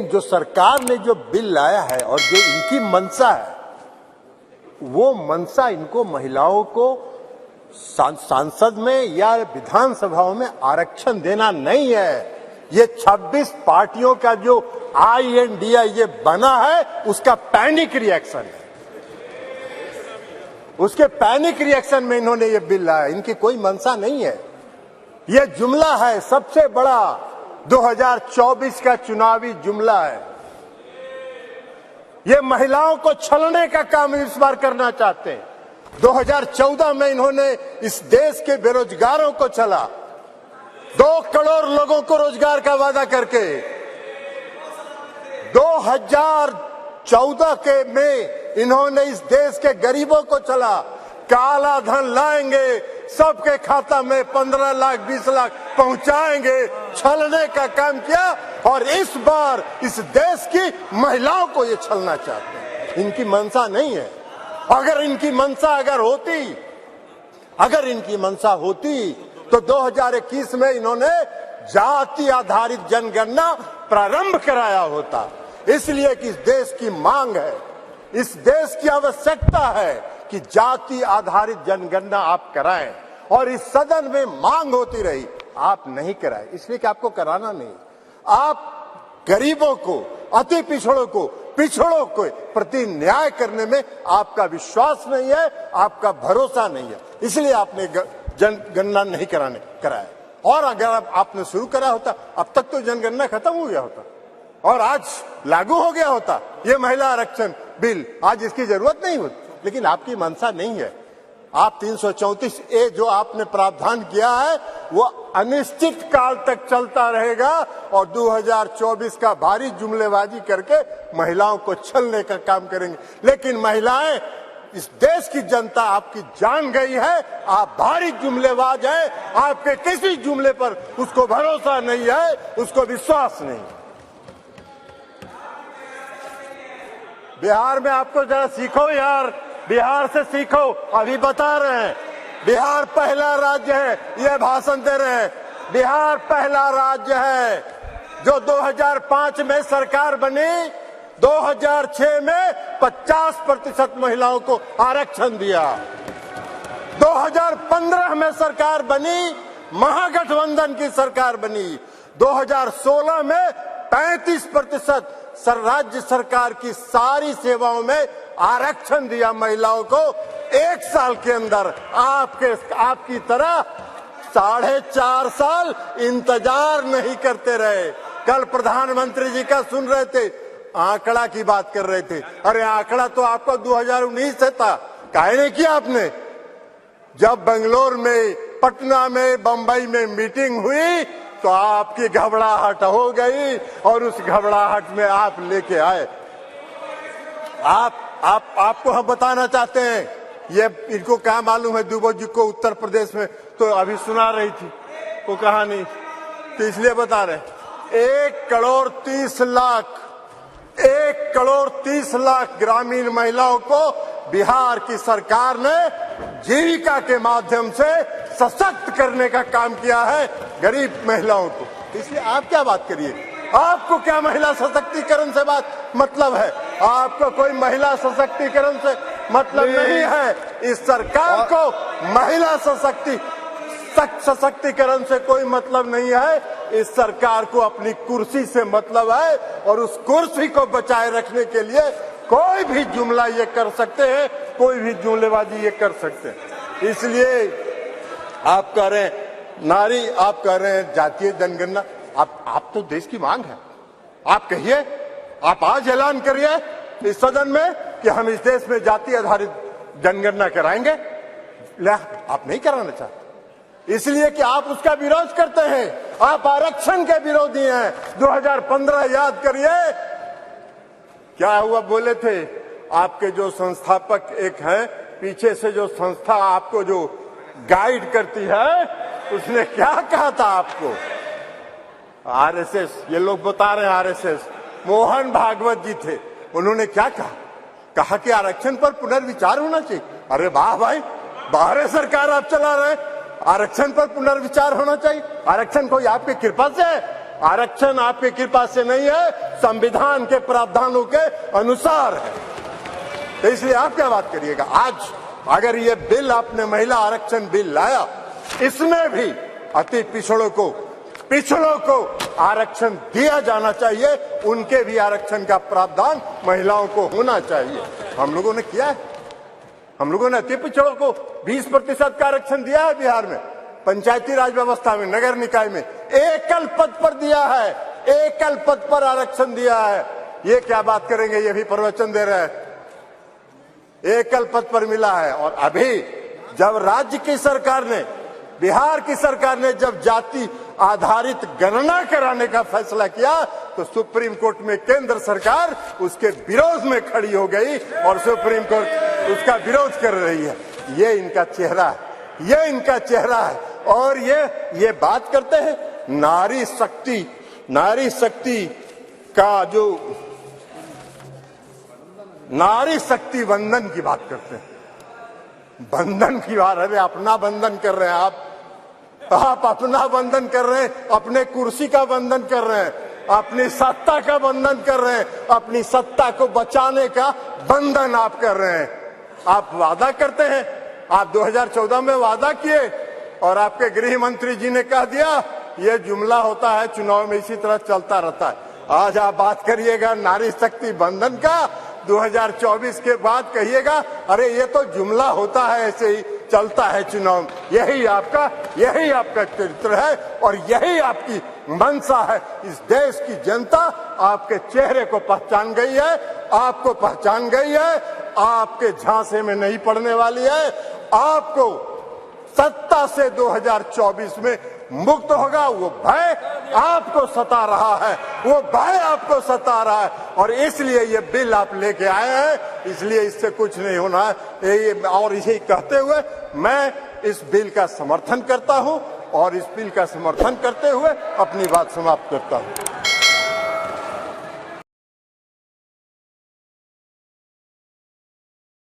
लेकिन जो सरकार ने जो बिल लाया है और जो इनकी मंशा है, वो मंशा इनको महिलाओं को सांसद में या विधानसभाओं में आरक्षण देना नहीं है। ये 26 पार्टियों का जो INDA ये बना है, उसका पैनिक रिएक्शन है। उसके पैनिक रिएक्शन में इन्होंने ये बिल लाया। इनकी कोई मंशा नहीं है। ये जुमला है, सबसे बड़ा 2024 का चुनावी जुमला है। ये महिलाओं को छलने का काम इस बार करना चाहते हैं। 2014 में इन्होंने इस देश के बेरोजगारों को छला, 2 करोड़ लोगों को रोजगार का वादा करके। 2014 के में इन्होंने इस देश के गरीबों को छला, काला धन लाएंगे, सबके खाता में 15 लाख 20 लाख पहुंचाएंगे, छलने का काम किया। और इस बार इस देश की महिलाओं को ये छलना चाहते हैं। इनकी मंशा नहीं है। अगर इनकी मंशा होती तो 2021 में इन्होंने जाति आधारित जनगणना प्रारंभ कराया होता। इसलिए कि इस देश की मांग है, इस देश की आवश्यकता है कि जाति आधारित जनगणना आप कराएं। और इस सदन में मांग होती रही, आप नहीं कराए, इसलिए कि आपको कराना नहीं। आप गरीबों को, अति पिछड़ों को प्रति न्याय करने में आपका विश्वास नहीं है, आपका भरोसा नहीं है, इसलिए आपने जनगणना नहीं कराया। और अगर आपने शुरू करा होता, अब तक तो जनगणना खत्म हो गया होता और आज लागू हो गया होता ये महिला आरक्षण बिल। आज इसकी जरूरत नहीं होती, लेकिन आपकी मंशा नहीं है। आप 334A जो आपने प्रावधान किया है, वो अनिश्चित काल तक चलता रहेगा और 2024 का भारी जुमलेबाजी करके महिलाओं को छलने का काम करेंगे। लेकिन महिलाएं, इस देश की जनता आपकी जान गई है, आप भारी जुमलेबाज हैं। आपके किसी जुमले पर उसको भरोसा नहीं है, उसको विश्वास नहीं। बिहार में आपको जरा सीखो यार, बिहार से सीखो। अभी बता रहे हैं बिहार पहला राज्य है, ये भाषण दे रहे हैं। बिहार पहला राज्य है जो 2005 में सरकार बनी, 2006 में 50% महिलाओं को आरक्षण दिया। 2015 में सरकार बनी, महागठबंधन की सरकार बनी। 2016 में 35% राज्य सरकार की सारी सेवाओं में आरक्षण दिया महिलाओं को। 1 साल के अंदर आपकी तरह 4.5 साल इंतजार नहीं करते रहे। कल प्रधानमंत्री जी का सुन रहे थे, आंकड़ा की बात कर रहे थे। अरे आंकड़ा तो आपका 2019 से था, काहे नहीं किया आपने? जब बेंगलोर में, पटना में, बंबई में मीटिंग हुई तो आपकी घबराहट हो गई और उस घबराहट में आप लेके आए। आपको हम बताना चाहते हैं, ये इनको क्या मालूम है दुबे जी को उत्तर प्रदेश में तो अभी सुना रही थी वो कहानी, तो इसलिए बता रहे। 1 करोड़ 30 लाख ग्रामीण महिलाओं को बिहार की सरकार ने जीविका के माध्यम से सशक्त करने का काम किया है, गरीब महिलाओं को। इसलिए आप क्या बात करिए, आपको क्या महिला सशक्तिकरण से बात मतलब है? आपको कोई महिला सशक्तिकरण से मतलब नहीं है। इस सरकार को महिला सशक्तिकरण से कोई मतलब नहीं है। इस सरकार को अपनी कुर्सी से मतलब है और उस कुर्सी को बचाए रखने के लिए कोई भी जुमला ये कर सकते हैं, कोई भी जुमलेबाजी ये कर सकते हैं। इसलिए आप कह रहे हैं नारी, आप कह रहे हैं जातीय जनगणना। आप तो देश की मांग है, आप कहिए, आप आज ऐलान करिए इस सदन में कि हम इस देश में जाति आधारित जनगणना कराएंगे। आप नहीं कराना चाहते, इसलिए कि आप उसका विरोध करते हैं। आप आरक्षण के विरोधी हैं। 2015 याद करिए क्या हुआ, बोले थे आपके जो संस्थापक एक हैं, पीछे से जो संस्था आपको जो गाइड करती है, उसने क्या कहा था आपको? आरएसएस, ये लोग बता रहे हैं आरएसएस, मोहन भागवत जी थे, उन्होंने क्या कहा कि आरक्षण पर पुनर्विचार होना चाहिए। अरे वाह भाई, बाहर सरकार आप चला रहे, आरक्षण पर पुनर्विचार होना चाहिए। आरक्षण कोई आपकी कृपा से है? आरक्षण आपकी कृपा से नहीं है, संविधान के प्रावधानों के अनुसार है। तो इसलिए आप क्या बात करिएगा। आज अगर ये बिल आपने महिला आरक्षण बिल लाया, इसमें भी अति पिछड़ों को आरक्षण दिया जाना चाहिए, उनके भी आरक्षण का प्रावधान महिलाओं को होना चाहिए। हम लोगों ने किया है, हम लोगों ने अति पिछड़ों को 20% का आरक्षण दिया है बिहार में, पंचायती राज व्यवस्था में, नगर निकाय में एकल पद पर दिया है, एकल पद पर आरक्षण दिया है। ये क्या बात करेंगे, ये भी प्रवचन दे रहे हैं, एकल पद पर मिला है। और अभी जब राज्य की सरकार ने, बिहार की सरकार ने जब जाति आधारित गणना कराने का फैसला किया, तो सुप्रीम कोर्ट में केंद्र सरकार उसके विरोध में खड़ी हो गई और सुप्रीम कोर्ट उसका विरोध कर रही है। ये इनका चेहरा है, ये इनका चेहरा है। और ये बात करते हैं नारी शक्ति का, जो नारी शक्ति बंधन की बात करते हैं, बंधन की बात। अरे अपना बंधन कर रहे हैं आप अपना बंधन कर रहे हैं, अपने कुर्सी का बंधन कर रहे हैं, अपनी सत्ता का बंधन कर रहे हैं, अपनी सत्ता को बचाने का बंधन आप कर रहे हैं। आप वादा करते हैं, आप 2014 में वादा किए और आपके गृह मंत्री जी ने कह दिया ये जुमला होता है, चुनाव में इसी तरह चलता रहता है। आज आप बात करिएगा नारी शक्ति बंधन का, 2024 के बाद कहिएगा अरे ये तो जुमला होता है, ऐसे ही चलता है चुनाव। यही आपका चरित्र है और यही आपकी मंशा है। इस देश की जनता आपके चेहरे को पहचान गई है, आपको पहचान गई है, आपके झांसे में नहीं पड़ने वाली है। आपको सत्ता से 2024 में मुक्त होगा, वो भय आपको सता रहा है, वो भय आपको सता रहा है। और इसलिए ये बिल आप लेके आए हैं, इसलिए इससे कुछ नहीं होना है। और इसे कहते हुए मैं इस बिल का समर्थन करता हूं और इस बिल का समर्थन करते हुए अपनी बात समाप्त करता हूं।